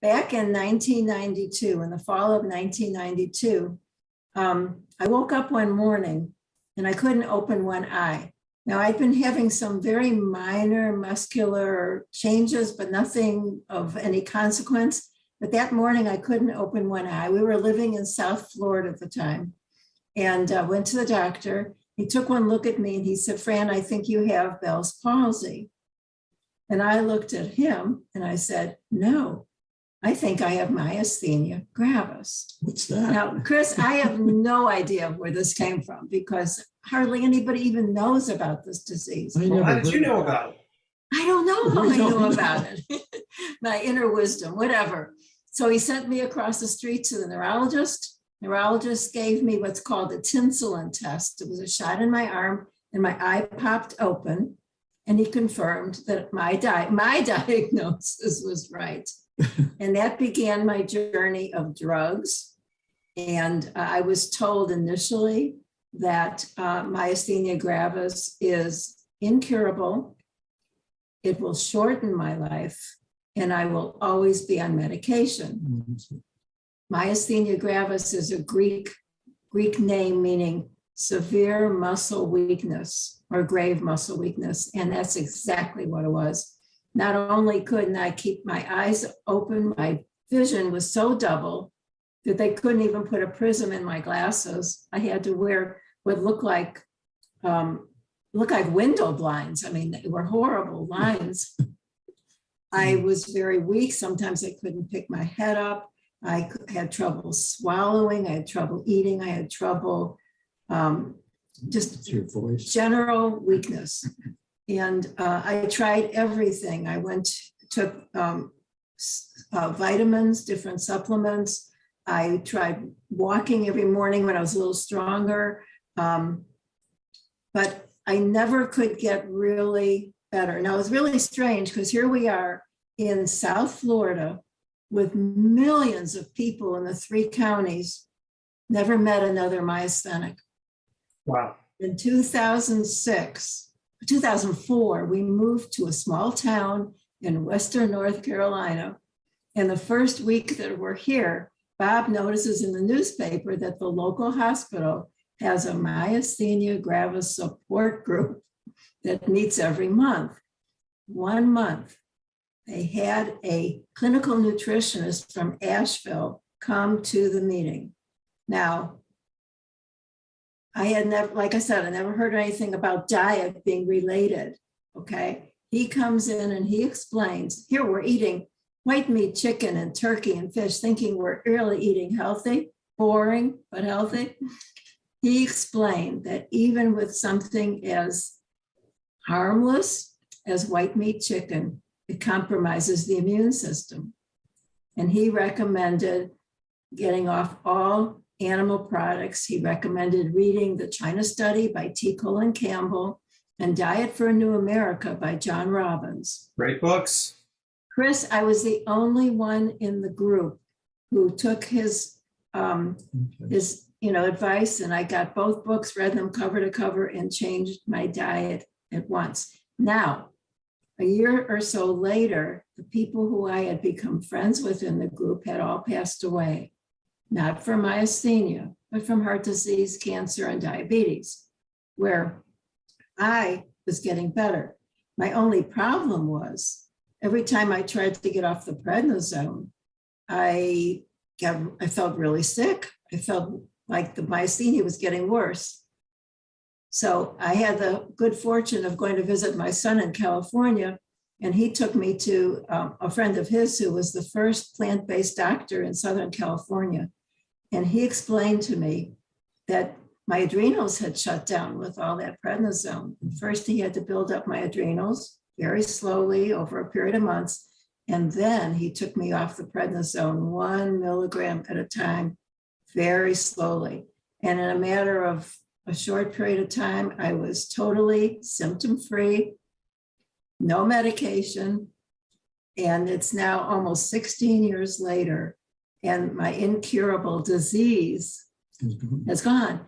back in 1992, in the fall of 1992, I woke up one morning and I couldn't open one eye. Now, I'd been having some very minor muscular changes, but nothing of any consequence. But that morning, I couldn't open one eye. We were living in South Florida at the time, and went to the doctor. He took one look at me and he said, Fran, I think you have Bell's palsy. And I looked at him and I said, no, I think I have myasthenia gravis. What's that? Now, Chris, I have no idea where this came from because hardly anybody even knows about this disease. I How did you know about it? I don't know how We I don't knew know. about it. My inner wisdom, whatever. So he sent me across the street to the neurologist. Neurologist gave me what's called a tinselin test. It was a shot in my arm and my eye popped open. And he confirmed that my diagnosis was right. And that began my journey of drugs. And I was told initially that myasthenia gravis is incurable. It will shorten my life and I will always be on medication. Myasthenia gravis is a Greek name meaning severe muscle weakness or grave muscle weakness. And that's exactly what it was. Not only couldn't I keep my eyes open, my vision was so double that they couldn't even put a prism in my glasses. I had to wear what looked like window blinds. I mean, they were horrible lines. I was very weak. Sometimes I couldn't pick my head up. I had trouble swallowing. I had trouble eating. I had trouble just Your voice. general weakness. And I tried everything. I took vitamins, different supplements. I tried walking every morning when I was a little stronger. But I never could get really better. Now, it was really strange because here we are in South Florida with millions of people in the 3 counties, never met another myasthenic. Wow. In 2004, we moved to a small town in Western North Carolina. And the first week that we're here, Bob notices in the newspaper that the local hospital has a myasthenia gravis support group that meets every month. 1 month, they had a clinical nutritionist from Asheville come to the meeting. Now, I had never, like I said, I never heard anything about diet being related, okay? He comes in and he explains, here we're eating white meat, chicken and turkey and fish, thinking we're really eating healthy, boring, but healthy. He explained that even with something as harmless as white meat chicken, it compromises the immune system. And he recommended getting off all animal products. He recommended reading The China Study by T. Colin Campbell and Diet for a New America by John Robbins. Great books. Chris, I was the only one in the group who took his advice, and I got both books, read them cover to cover, and changed my diet at once. Now, a year or so later, the people who I had become friends with in the group had all passed away, not from myasthenia, but from heart disease, cancer, and diabetes, where I was getting better. My only problem was every time I tried to get off the prednisone, I felt really sick. I felt like the myasthenia was getting worse. So I had the good fortune of going to visit my son in California, and he took me to a friend of his who was the first plant-based doctor in Southern California. And he explained to me that my adrenals had shut down with all that prednisone. First, he had to build up my adrenals very slowly over a period of months. And then he took me off the prednisone 1 milligram at a time, very slowly. And in a matter of a short period of time, I was totally symptom-free, no medication. And it's now almost 16 years later, and my incurable disease has gone.